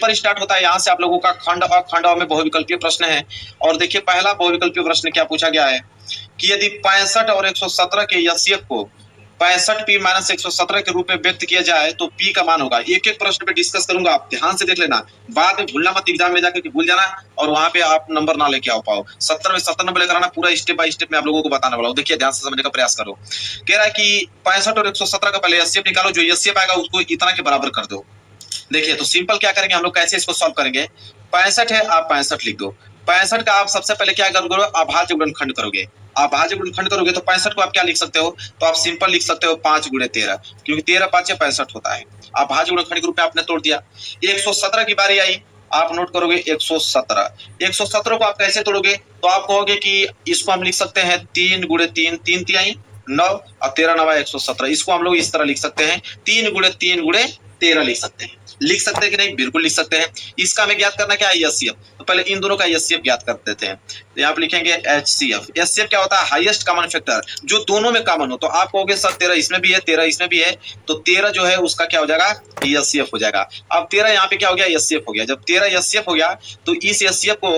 Paper start होता है यहाँ से आप लोगों का खंड अखंड में बहुविकल्पीय प्रश्न है। और देखिए पहला बहुविकल्पीय प्रश्न क्या पूछा गया है कि यदि 65 और 117 के एचसीएफ को 65p माइनस 117 के रूप में व्यक्त किया जाए तो p का मान होगा। एक एक प्रश्न पे डिस्कस करूंगा, आप ध्यान से देख लेना, बाद में भूलना मत, एग्जाम में जाकर भूल जाना और वहां पे आप नंबर ना लेके आओ पाओ। 70 में 70 नंबर लेकर आना, पूरा स्टेप बाय स्टेप में आप लोगों को बताने वाला हूँ। देखिए ध्यान से समझने का प्रयास करो। कह रहा है कि 65 और 117 का पहले एचसीएफ निकालो, जो एचसीएफ आएगा उसको इतना के बराबर कर दो। देखिए तो सिंपल क्या करेंगे हम लोग, कैसे इसको सॉल्व करेंगे। 65 है, आप 65 लिख दो। 65 का आप सबसे पहले क्या करोगे, अभाज्य गुणनखंड करोगे। अभाज्य गुणनखंड करोगे तो 65 को आप क्या लिख सकते हो, तो आप सिंपल लिख सकते हो 5 गुणे 13, क्योंकि 13 5 65 होता है। अभाज्य गुणनखंड के रूप में आपने तोड़ दिया। 117 की बारी आई, आप नोट करोगे 117। 117 को आप कैसे तोड़ोगे, तो आप कहोगे कि इसको हम लिख सकते हैं 3 गुणे 3, 3 तिहाई 9 और 13 9 117। इसको हम लोग इस तरह लिख सकते हैं 3 गुणे 3 गुणे 13 लिख सकते हैं। लिख सकते हैं कि नहीं, बिल्कुल लिख सकते हैं। इसका हमें ज्ञात करना क्या है, एचसीएफ। तो पहले इन दोनों का एचसीएफ ज्ञात कर देते हैं। तो यहाँ पे लिखेंगे एचसीएफ। एचसीएफ क्या होता है, हाईएस्ट कॉमन फैक्टर, जो दोनों में कॉमन हो। तो आप कहोगे सर 13 इसमें भी है 13 इसमें भी है, तो 13 जो है उसका क्या हो जाएगा, एचसीएफ हो जाएगा। अब 13 यहाँ पे क्या हो गया, एचसीएफ हो गया। जब 13 एचसीएफ हो गया तो इस एचसीएफ को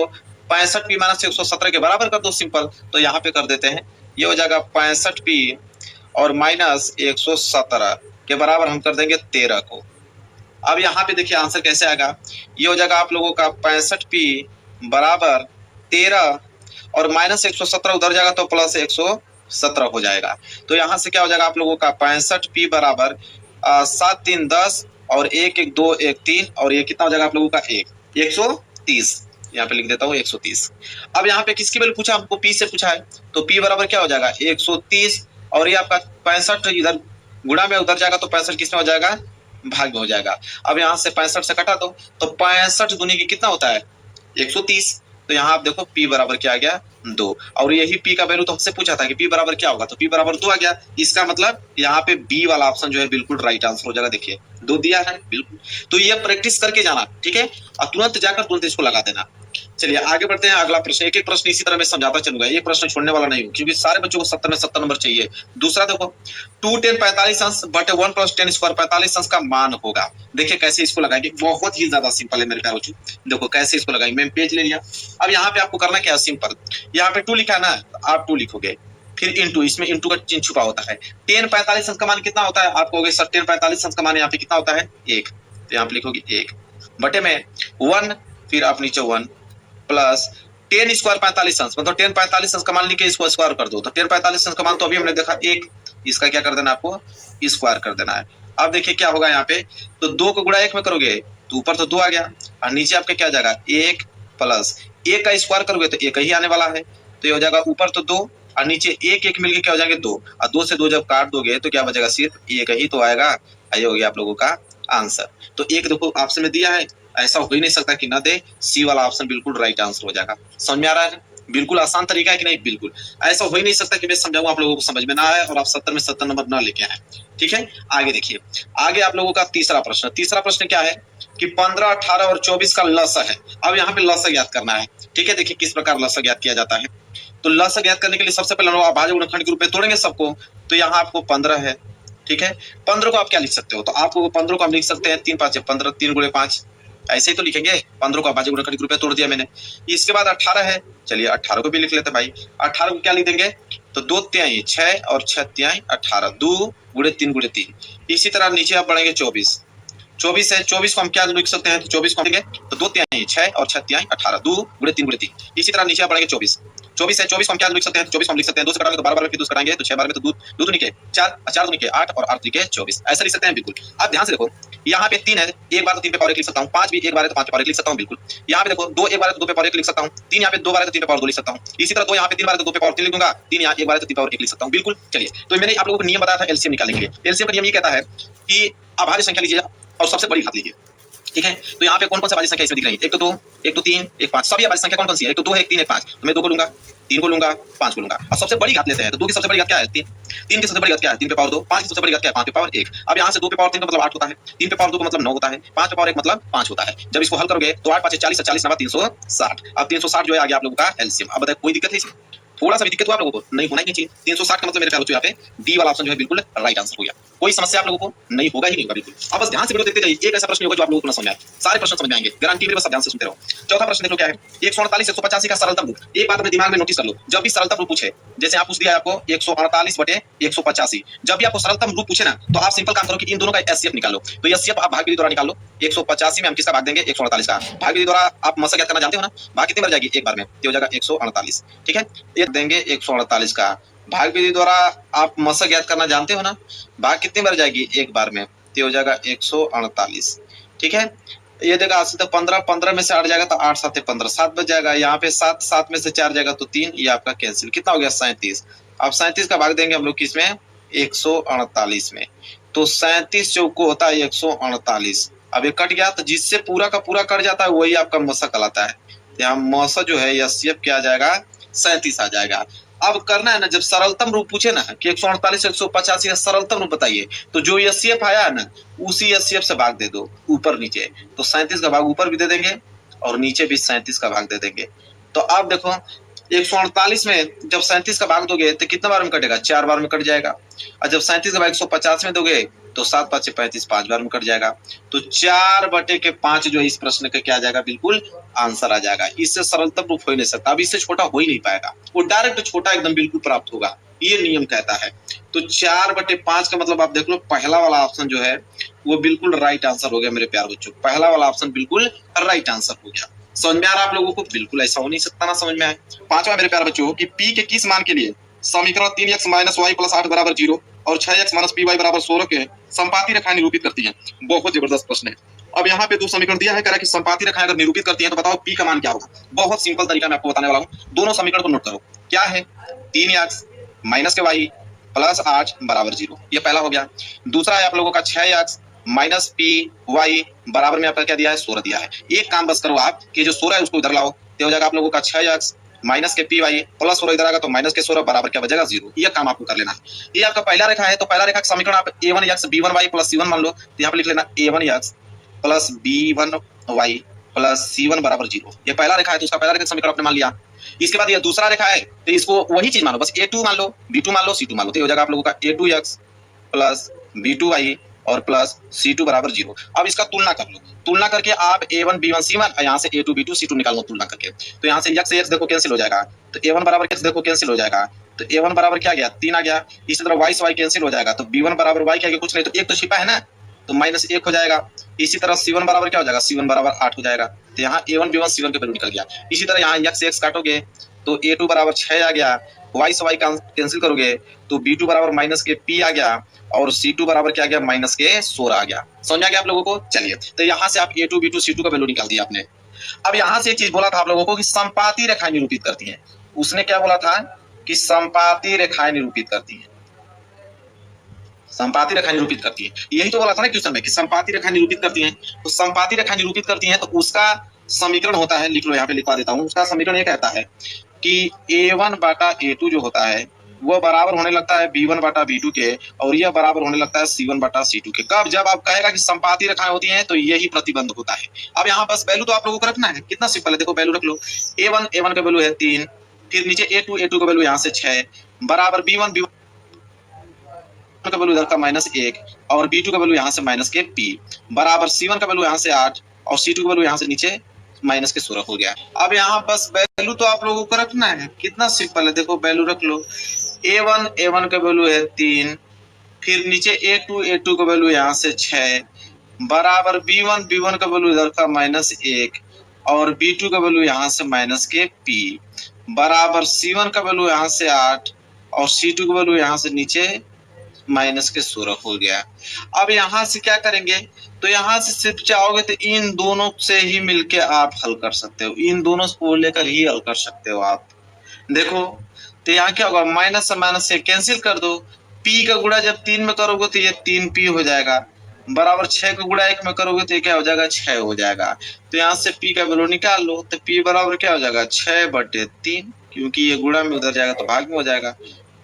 65p माइनस 117 के बराबर कर दो, सिंपल। तो यहाँ पे कर देते हैं, ये हो जाएगा 65p और माइनस 117 के बराबर हम कर देंगे 13 को। अब यहाँ पे देखिए आंसर कैसे आएगा, ये हो जाएगा आप लोगों का 65p बराबर 13 और माइनस 117 उधर जाएगा तो प्लस 117 हो जाएगा। तो यहाँ से क्या हो जाएगा आप लोगों का 65p बराबर 7 3 10 और 1 1 2 1 3 और ये कितना हो जाएगा आप लोगों का 130। यहाँ पे लिख देता हूँ 130। अब यहाँ पे किसकी वैल्यू पूछा, हमको p से पूछा है, तो p बराबर क्या हो जाएगा 130 और ये आपका 65 इधर गुणा में उधर जाएगा तो 65 किसमें हो जाएगा, भाग में हो जाएगा। अब यहाँ से 65 से कटा दो तो 65 दूनी की कितना होता है 130। तो यहाँ आप देखो p बराबर क्या आ गया 2, और यही p का वैल्यू तो हमसे पूछा था कि p बराबर क्या होगा, तो p बराबर 2 आ गया। इसका मतलब यहाँ पे b वाला ऑप्शन जो है बिल्कुल राइट आंसर हो जाएगा। देखिए 2 दिया है बिल्कुल। तो ये प्रैक्टिस करके जाना, ठीक है, और तुरंत जाकर तुरंत इसको लगा देना। चलिए आगे बढ़ते हैं, अगला प्रश्न। एक एक प्रश्न इसी तरह मैं समझाता चलूंगा, एक प्रश्न छोड़ने वाला नहीं हूँ, क्योंकि सारे बच्चों को 70 में 70 नंबर चाहिए। दूसरा देखो 2 10 45 अंश बटे 1 + 10 स्क्वायर 45 अंश का मान होगा। देखिए कैसे इसको लगाएंगे, बहुत ही ज्यादा सिंपल है मेरे प्यारे बच्चों। देखो कैसे इसको लगाएंगे, मैं पेज ले लिया। अब यहाँ पे आपको करना क्या है, सिंपल, यहाँ पे 2 लिखा है ना, आप 2 लिखोगे, फिर इंटू, इसमें इंटू का चिन्ह छुपा होता है। 10 45 अंश का मान कितना होता है, आप कहोगे सर 10 45 अंश का मान यहाँ पे कितना होता है 1, तो यहाँ पे लिखोगे 1 बटे में 1, फिर आप नीचे 1 प्लस 10 स्क्वायर 45 अंश, मतलब 10 45 अंश का मान लिखे इसको स्क्वायर कर दो। तो 10 45 अंश का मान तो अभी हमने देखा 1, इसका क्या कर देना आपको, स्क्वायर कर देना है। अब देखिए क्या होगा यहाँ पे, तो 2 को गुणा 1 में करोगे तो ऊपर तो 2 आ गया और नीचे आपका क्या आ जाएगा 1 प्लस 1 का स्क्वायर करोगे तो 1 ही आने वाला है। तो ये हो जाएगा ऊपर तो 2 और नीचे 1 1 मिलके क्या हो जाएंगे 2, और 2 से 2 जब काट दोगे तो क्या बचेगा, सिर्फ 1 ही तो आएगा। ये हो गया आप लोगों का आंसर। तो 1 देखो ऑप्शन में दिया है, ऐसा हो ही नहीं सकता कि ना दे, सी वाला ऑप्शन बिल्कुल राइट आंसर हो जाएगा। समझ में आ रहा है, बिल्कुल आसान तरीका है कि नहीं, बिल्कुल ऐसा हो ही नहीं सकता कि मैं समझाऊं आप लोगों को समझ में ना आए और आप 70 में 70 नंबर ना लेके आए। ठीक है, आगे देखिए, आगे आप लोगों का तीसरा प्रश्न। तीसरा प्रश्न क्या है कि 15 18 और 24 का लसाअ है। अब यहाँ पे लसाअ ज्ञात करना है। ठीक है, देखिए किस प्रकार लसाअ ज्ञात किया जाता है। तो लसाअ ज्ञात करने के लिए सबसे पहले हम लोग अभाज्य गुणनखंड के रूप में तोड़ेंगे सबको। तो यहाँ आपको 15 है, ठीक है, 15 को आप क्या लिख सकते हो, तो आपको 15 को हम लिख सकते हैं 3 5 15, 3 गुणे 5, ऐसे ही तो लिखेंगे। 15 को अभाज्य गुणनखंड के रूप में तोड़ दिया मैंने। इसके बाद 18 है, चलिए 18 को भी लिख लेते हैं भाई। 18 को क्या लिख देंगे, तो 2 तिहाई 6 और 6 तिहाई 18, 2 गुणे 3 गुणे 3। इसी तरह नीचे आप बढ़ेंगे 24, 24 है, 24 को हम क्या लिख सकते हैं, तो 24 को हम देंगे तो 2 तिहाई 6 और 6 तिहाई 18, 2 गुणे 3 गुणे 3। इसी तरह नीचे आप बढ़ेंगे 24, 24 है, 24 को हम क्या लिख सकते हैं, 24 को हम लिख सकते हैं 2 से कटाएंगे तो 12 12 फिर 2 से कटाएंगे तो 6 12 में तो 2 2 दूनी के 4 4 दूनी के 8 और 8 दूनी के 24, ऐसा लिख सकते हैं बिल्कुल। आप ध्यान से देखो, यहाँ पे 3 है, एक बार तो 3 पे पावर 1 लिख सकता हूँ, 5 भी एक बार है तो 5 पे पावर 1 लिख सकता हूँ बिल्कुल। यहाँ पे देखो 2 एक बार है तो 2 पे पावर 1 लिख सकता हूँ, 3 यहाँ पे 2 बार है तो 3 पे पावर 2 लिख सकता हूँ। इसी तरह 2 यहाँ पे 3 बार है तो 2 पे पावर 3 लिख दूंगा, 3 यहाँ एक बार है तो 3 पावर 1 लिख सकता हूँ बिल्कुल। चलिए, तो मैंने आप लोगों को नियम बताया था एलसीएम निकालने के लिए। एलसीएम का नियम ये कहता है कि अभाज्य संख्या लीजिए और सबसे बड़ी घात लीजिए। ठीक है, तो यहाँ पे कौन कौन सी अभाज्य संख्या इसमें दिख रही है, 1 तो 2 1 तो 3 1 5, सभी अभाज्य संख्या कौन कौन सी है, 1 तो 2 है 1 3 1 5, तो मैं 2 को लूंगा, 3 को लूंगा, 5 को लूंगा। अब सबसे बड़ी घात लेते हैं, तो 2 की सबसे बड़ी घात क्या है 3, 3 की सबसे बड़ी घात क्या है 3 पे पावर 2, 5 की सबसे बड़ी घात क्या है 5 पे पावर 1। अब यहाँ से 2 पे पावर 3 का मतलब 8 होता है, 3 पे पावर 2 का मतलब 9 होता है, 5 पे पावर 1 मतलब 5 होता है। जब इसको हल करोगे तो 8 5 40 40 9 360। अब 360 जो है आ गया आप लोगों का एलसीएम। अब बताइए कोई दिक्कत है इसमें, थोड़ा सा भी दिक्कत हुआ आप लोगों को नहीं होना ही चाहिए। 360 का मतलब मेरे प्यारे बच्चों यहाँ पे डी वाला ऑप्शन जो है बिल्कुल राइट आंसर हो गया। कोई समस्या आप लोगों को नहीं होगा ही नहीं होगा बिल्कुल। अब बस ध्यान से वीडियो देखते जाइए, एक ऐसा प्रश्न होगा जो आप लोगों को ना समझ आए, सारे प्रश्न समझ में आएंगे गारंटी मेरे, बस ध्यान से सुनते रहो। चौथा प्रश्न देख लो क्या है, 148 185 का सरलतम रूप। एक बात अपने दिमाग में नोटिस कर लो, जब भी सरलतम रूप पूछे, जैसे आप पूछ दिया आपको 148 बटे 185, जब भी आपको सरलतम रूप पूछे ना तो आप सिंपल काम करो कि इन दोनों का एचसीएफ निकालो। तो एचसीएफ आप भाग विधि द्वारा निकाल लो। 185 में हम किसका भाग देंगे, 148 का। भाग विधि द्वारा आप मसा ज्ञात करना जानते हो ना, भाग कितनी बार जाएगी, एक बार में, तो हो जाएगा 148। ठीक है, ये देंगे 148 का। भाग विधि द्वारा आप मसा ज्ञात करना जानते हो ना, भाग कितनी बार जाएगी, एक बार में, तो हो जाएगा 148। ठीक है, ये देखा 8 से 15, 15 में से 8 जाएगा तो 8 7 15, 7 बच जाएगा। यहाँ पे 7, 7 में से 4 जाएगा तो 3, ये आपका कैंसिल। कितना हो गया, 37। अब 37 का भाग देंगे हम लोग किसमें, 148 में। तो 37 चौको होता है 148। अब ये कट गया तो जिससे पूरा का पूरा कट जाता है वही आपका मसा कहलाता है। यहाँ मसा जो है एचसीएफ क्या आ जाएगा, 37 आ जाएगा। अब करना है ना, जब सरलतम रूप पूछे ना कि 148 185 का सरलतम रूप बताइए, तो जो एचसीएफ आया है ना उसी एचसीएफ से भाग दे दो ऊपर नीचे। तो 37 का भाग ऊपर भी दे देंगे और नीचे भी 37 का भाग दे देंगे। तो आप देखो 148 में जब 37 का भाग दोगे तो कितना बार में कटेगा, 4 बार में कट जाएगा। और जब 37 का भाग 150 में दोगे तो 7 5 35, 5 बार में कट जाएगा। तो 4/5 जो है इस प्रश्न का क्या आ जाएगा, बिल्कुल आंसर आ जाएगा। इससे सरलतम रूप हो ही नहीं सकता, अब इससे छोटा हो ही नहीं पाएगा, वो डायरेक्ट छोटा एकदम बिल्कुल प्राप्त होगा, ये नियम कहता है। तो 4/5 का मतलब आप देख लो पहला वाला ऑप्शन जो है वो बिल्कुल राइट आंसर हो गया मेरे प्यार बच्चों, पहला वाला ऑप्शन बिल्कुल राइट आंसर हो गया। समझ में आ रहा है आप लोगों को, बिल्कुल ऐसा हो नहीं सकता ना समझ में आए। पांचवा मेरे प्यार बच्चों कि पी के किस मान के लिए समीकरण 3x - y + 8 = 0 और 6x - py = 16 के संपाती रेखाएं निरूपित करती हैं। बहुत जबरदस्त प्रश्न है। अब यहाँ पे दो समीकरण दिया है, कह रहा है कि संपाती रेखाएं अगर निरूपित करती हैं तो बताओ पी का मान क्या होगा। बहुत सिंपल तरीका मैं आपको बताने वाला हूँ, दोनों समीकरण को नोट करो। क्या है, 3x - y + 8 = 0, ये पहला हो गया। दूसरा है आप लोगों का 6x - py बराबर में आपका क्या दिया है, 16 दिया है। एक काम बस करो आप कि जो 16 है उसको इधर लाओ, तो हो जाएगा आप लोगों का 6x माइनस के पी वाई प्लस 16 इधर आएगा तो माइनस के 16 बराबर क्या बचेगा, 0। ये काम आपको कर लेना है। ये आपका पहला रेखा है, तो पहला रेखा का समीकरण आप a1x b1y प्लस c1 मान लो, तो यहाँ पे लिख लेना a1x plus b1y plus c1 बराबर 0। ये पहला रेखा है तो उसका पहला रेखा समीकरण आपने मान लिया। इसके बाद ये दूसरा रेखा है तो इसको वही चीज मानो, बस a2 मान लो, b2 मान लो, c2 मान लो, तो हो जाएगा आप लोगों का a2x प्लस b2y और प्लस c2 बराबर 0। अब इसका तुलना कर लो, तुलना करके आप a1 b1 c1 यहाँ से a2 b2 c2 निकाल लो तुलना करके। तो यहाँ से x से x देखो कैंसिल हो जाएगा, तो a1 बराबर x देखो कैंसिल हो जाएगा, तो a1 बराबर क्या गया, 3 आ गया। इसी तरह y से y कैंसिल हो जाएगा, तो b1 बराबर y क्या गया, कुछ नहीं, तो एक तो छिपा है ना, तो -1 हो जाएगा। इसी तरह c1 बराबर क्या हो जाएगा, c1 बराबर 8 हो जाएगा। तो यहाँ a1 b1 c1 के वैल्यू निकल गया। इसी तरह यहाँ x से x काटोगे तो a2 बराबर 6 आ गया, y से y कैंसिल करोगे तो b2 बराबर माइनस के p आ गया और c2 बराबर क्या गया, माइनस के 16 आ गया। समझ आ गया आप लोगों को। चलिए, तो यहाँ से आप a2 b2 c2 का वैल्यू निकाल दिया आपने। अब यहाँ से एक चीज बोला था आप लोगों को कि संपाती रेखाएं निरूपित करती हैं। उसने क्या बोला था कि संपाती रेखाएं निरूपित करती हैं, संपाती रेखाएं निरूपित करती है, यही तो बोला था ना क्वेश्चन में कि संपाती रेखाएं निरूपित करती हैं। तो संपाती रेखाएं निरूपित करती हैं तो उसका समीकरण होता है, लिख लो यहाँ पे लिखवा देता हूँ। उसका समीकरण ये कहता है कि a1 बटा a2 जो होता है वो बराबर होने लगता है b1 बटा b2 के, और यह बराबर होने लगता है c1 बटा c2 के। कब, जब आप कहेगा कि संपाती रेखाएं होती हैं तो यही प्रतिबंध होता है। अब यहाँ बस वैल्यू तो आप लोगों को रखना है, कितना सिंपल है, देखो वैल्यू रख लो। a1 का वैल्यू है 3, फिर नीचे a2 का वैल्यू यहाँ से 6 बराबर b1 का वैल्यू इधर का -1 और b2 का वैल्यू यहाँ से माइनस के p बराबर c1 का वैल्यू यहाँ से 8 और c2 का वैल्यू यहाँ से नीचे माइनस के 16 हो गया। अब यहाँ बस वैल्यू तो आप लोगों को रखना है, कितना सिंपल है, देखो वैल्यू रख लो। a1 का वैल्यू है 3, फिर नीचे a2 का वैल्यू यहाँ से 6 बराबर b1 का वैल्यू इधर का -1 और b2 का वैल्यू यहाँ से माइनस के p बराबर c1 का वैल्यू यहाँ से 8 और c2 का वैल्यू यहाँ से नीचे माइनस के 16 हो गया। अब यहाँ से क्या करेंगे, तो यहाँ से सिर्फ चाहोगे तो इन दोनों से ही मिलके आप हल कर सकते हो, इन दोनों को लेकर ही हल कर सकते हो आप। देखो तो यहाँ क्या होगा, माइनस से माइनस से कैंसिल कर दो, p का गुणा जब 3 में करोगे तो ये 3p हो जाएगा बराबर 6 का गुणा 1 में करोगे तो ये क्या हो जाएगा, 6 हो जाएगा। तो यहाँ से p का वैल्यू निकाल लो, तो p बराबर क्या हो जाएगा, 6/3, क्योंकि ये गुणा में उधर जाएगा तो भाग में हो जाएगा।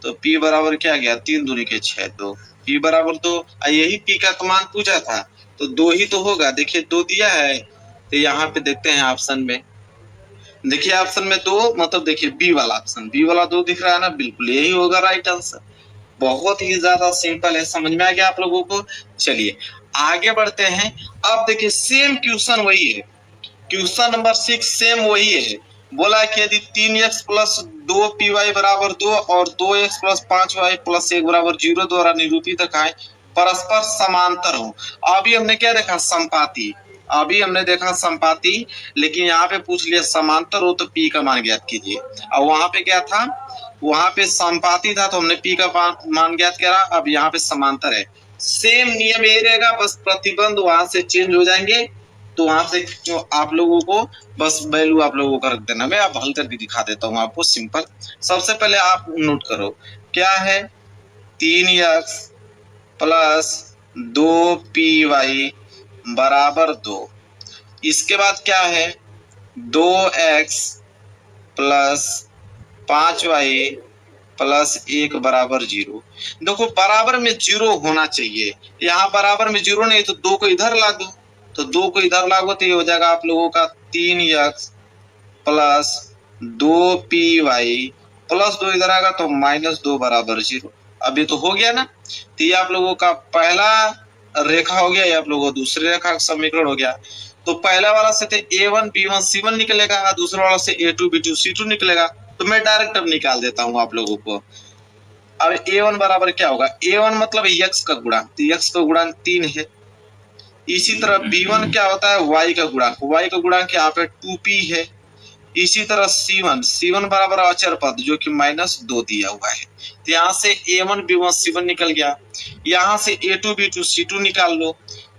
तो p बराबर क्या गया, 3 दूनी के 6, 2। p बराबर 2, यही p का मान पूछा था तो 2 ही तो होगा। देखिए 2 दिया है, तो यहाँ पे देखते हैं ऑप्शन में देखिए ऑप्शन में 2 मतलब देखिए बी वाला 2 दिख रहा है ना, बिल्कुल यही होगा राइट आंसर। बहुत ही ज्यादा सिंपल है, समझ में आ गया आप लोगों को। चलिए आगे बढ़ते हैं। अब देखिए सेम क्वेश्चन वही है, क्वेश्चन नंबर 6 सेम वही है। बोला कि यदि 3x प्लस 2py बराबर 2 और 2x प्लस 5y प्लस 1 बराबर 0 द्वारा निरूपित है परस्पर समांतर हो। अभी हमने क्या देखा, संपाती। अभी हमने देखा संपाती, लेकिन यहाँ पे पूछ लिया समांतर हो तो p का मान ज्ञात कीजिए। और वहां पे क्या था, वहां पे संपाती था तो हमने p का मान ज्ञात करा। अब यहाँ पे समांतर है, सेम नियम यही रहेगा, बस प्रतिबंध वहां से चेंज हो जाएंगे। तो वहां से जो आप लोगों को बस वैल्यू आप लोगों को रख देना। मैं अब हल करके दिखा देता हूँ आपको, सिंपल। सबसे पहले आप नोट करो क्या है, 3x प्लस 2py बराबर 2। इसके बाद क्या है, 2x प्लस 5y प्लस 1 बराबर 0। देखो बराबर में 0 होना चाहिए, यहाँ बराबर में 0 नहीं तो 2 को इधर ला दो, तो 2 को इधर लागो तो ये हो जाएगा आप लोगों का 3x प्लस 2py प्लस 2 इधर आएगा तो -2 बराबर 0। अब ये तो हो गया ना। तो ये आप लोगों का पहला रेखा हो गया, ये आप लोगों का दूसरी रेखा का समीकरण हो गया। तो पहला वाला से a1 b1 c1 निकलेगा, दूसरा वाला से a2 b2 c2 निकलेगा। तो मैं डायरेक्ट अब निकाल देता हूँ आप लोगों को। अब a1 बराबर क्या होगा, a1 मतलब x का गुणा, तो x का गुणांक 3 है। इसी तरह b1 क्या होता है, y का गुणांक, y का गुणांक यहाँ पे 2p है। इसी तरह c1 बराबर अचर पद जो कि -2 दिया हुआ है। तो यहाँ से a1 b1 c1 निकल गया। यहाँ से a2 b2 c2 निकाल लो,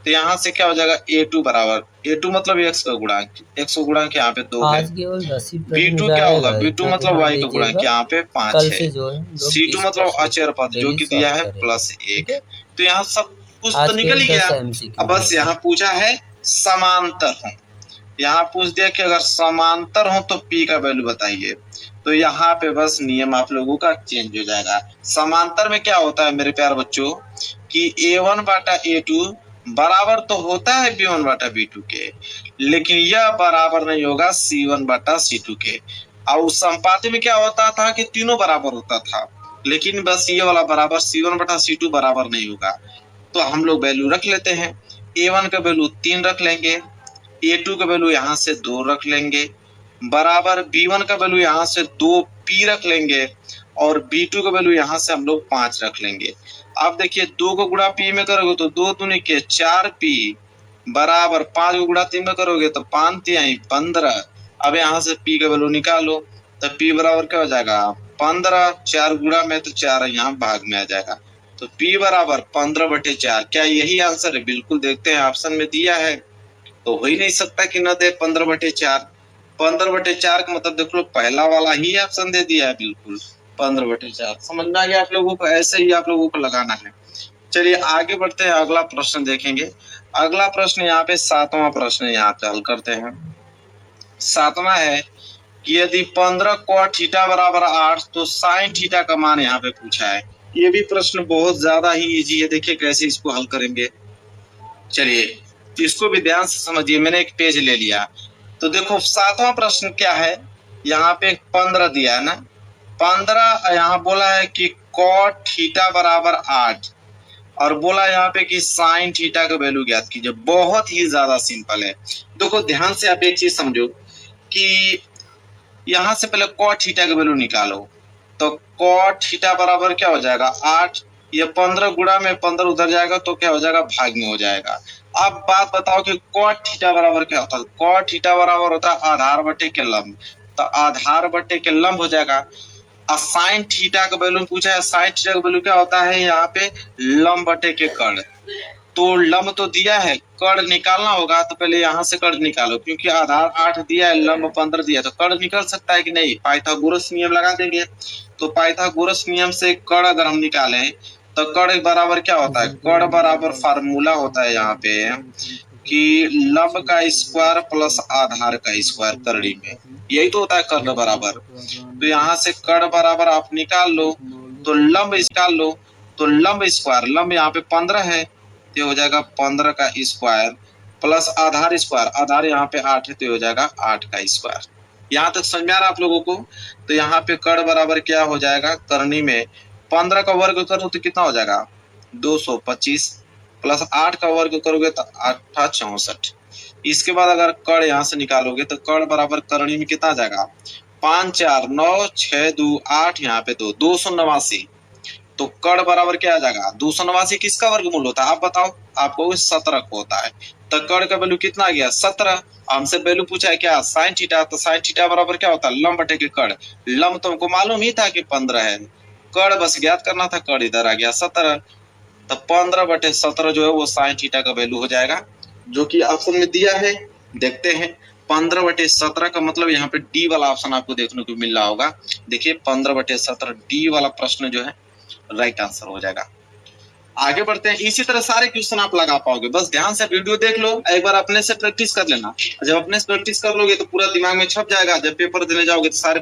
तो यहाँ से क्या हो जाएगा, a2 बराबर, a2 मतलब x का गुणांक, x का गुणांक यहाँ पे 2 है। b2 क्या होगा, b2 मतलब y का गुणांक यहाँ पे 5 है। c2 मतलब अचर पद जो कि दिया है +1। तो यहाँ सब कुछ तो निकल ही गया। अब बस यहाँ पूछा है समांतर हो, यहाँ पूछ दिया कि अगर समांतर हो तो p का वैल्यू बताइए। तो यहाँ पे बस नियम आप लोगों का चेंज हो जाएगा। समांतर में क्या होता है मेरे प्यार बच्चों कि a1 बाटा a2 बराबर तो होता है b1 बाटा b2 के, लेकिन यह बराबर नहीं होगा c1 बाटा c2 के। और संपाती में क्या होता था कि तीनों बराबर होता था, लेकिन बस ये वाला बराबर c1 बटा c2 बराबर नहीं होगा। तो हम लोग वैल्यू रख लेते हैं, a1 का वैल्यू 3 रख लेंगे, a2 का वैल्यू यहाँ से 2 रख लेंगे, बराबर b1 का वैल्यू यहाँ से 2p रख लेंगे, और b2 का वैल्यू यहाँ से हम लोग 5 रख लेंगे। अब देखिए 2 को गुणा p में करोगे तो 2 दूनी के 4p बराबर 5 को गुणा 3 में करोगे तो 5 तिहाई 15। अब यहाँ से p का वैल्यू निकालो, तो p बराबर क्या हो जाएगा 15, 4 गुणा में तो 4 यहाँ भाग में आ जाएगा, तो p बराबर 15/4। क्या यही आंसर है? बिल्कुल, देखते हैं ऑप्शन में दिया है तो हो ही नहीं सकता कि न दे 15/4। 15/4 का मतलब देख लो पहला वाला ही ऑप्शन दे दिया है, बिल्कुल 15/4। समझ में आ गया आप लोगों को? ऐसे ही आप लोगों को लगाना है। चलिए आगे बढ़ते हैं, अगला प्रश्न देखेंगे। अगला प्रश्न यहाँ पे 7वां प्रश्न यहाँ पे हल करते हैं। 7वां है कि यदि 15 cot थीटा बराबर 8 तो sin थीटा का मान यहाँ पे पूछा है। ये भी प्रश्न बहुत ज्यादा ही इजी है, देखिए कैसे इसको हल करेंगे। चलिए इसको भी ध्यान से समझिए, मैंने एक पेज ले लिया। तो देखो 7वां प्रश्न क्या है, यहाँ पे 15 दिया है ना, 15 यहाँ बोला है कि cot थीटा बराबर 8 और बोला यहाँ पे कि sin थीटा का वैल्यू ज्ञात कीजिए। बहुत ही ज्यादा सिंपल है। देखो ध्यान से आप एक चीज समझो कि यहाँ से पहले cot थीटा का वैल्यू निकालो, तो cot थीटा बराबर क्या हो जाएगा 8, ये 15 गुणा में 15 उधर जाएगा तो क्या हो जाएगा भाग में हो जाएगा। अब बात बताओ कि cot थीटा बराबर क्या होता है। cot थीटा बराबर होता है आधार बटे के लंब, तो आधार बटे के लंब हो जाएगा। और sin थीटा का वैल्यू पूछा है, sin थीटा का वैल्यू क्या होता है यहाँ पे लंब बटे के कर्ण। तो लंब तो दिया है, कर्ण निकालना होगा, तो पहले यहाँ से कर्ण निकालो, क्योंकि आधार 8 दिया है, लंब 15 दिया है, तो कर्ण निकल सकता है कि नहीं, पाइथागोरस नियम लगा देंगे। तो पाइथागोरस नियम से कर्ण अगर हम निकालें तो कर्ण बराबर क्या होता है, कर्ण बराबर फार्मूला होता है यहाँ पे कि लंब का स्क्वायर प्लस आधार का स्क्वायर करड़ी में, यही तो होता है कर्ण बराबर। तो यहाँ से कर्ण बराबर आप निकाल लो, तो लंब निकाल लो, तो लंब स्क्वायर, लंब यहाँ पे 15 है तो हो जाएगा 15 का स्क्वायर प्लस आधार स्क्वायर, आधार यहाँ पे 8 है तो हो जाएगा 8 का स्क्वायर। यहाँ तक समझ में आ रहा है आप लोगों को। तो यहाँ पे कर्ण बराबर क्या हो जाएगा, करनी में 15 का वर्ग करो तो कितना हो जाएगा 225 प्लस 8 का वर्ग करोगे तो 8 64। इसके बाद अगर कर्ण यहाँ से निकालोगे तो कर्ण बराबर करनी में कितना आ जाएगा 5 4 9 6 2 8, यहाँ पे 2 289। तो कर्ण बराबर क्या आ जाएगा 289 किसका वर्गमूल होता है आप बताओ, आपको 17 को होता है। तो कर्ण का वैल्यू कितना आ गया 17। हमसे वैल्यू पूछा है क्या साइन थीटा, तो साइन थीटा बराबर क्या होता है लंब बटे के कर्ण। लंब तो हमको मालूम ही था कि 15 है, कर्ण बस ज्ञात करना था, कर्ण इधर आ गया 17। तो 15/17 जो है वो साइन थीटा का वैल्यू हो जाएगा, जो कि ऑप्शन में दिया है। देखते हैं 15/17 का मतलब यहाँ पे डी वाला ऑप्शन आपको देखने को मिल रहा होगा। देखिए 15/17 डी वाला प्रश्न जो है राइट आंसर हो जाएगा। आगे बढ़ते हैं, इसी तरह सारे क्वेश्चन आप लगा पाओगे, बस ध्यान से वीडियो देख लो, एक बार अपने से प्रैक्टिस कर लेना। जब अपने से प्रैक्टिस कर लोगे तो पूरा दिमाग में छप जाएगा, जब पेपर देने जाओगे तो सारे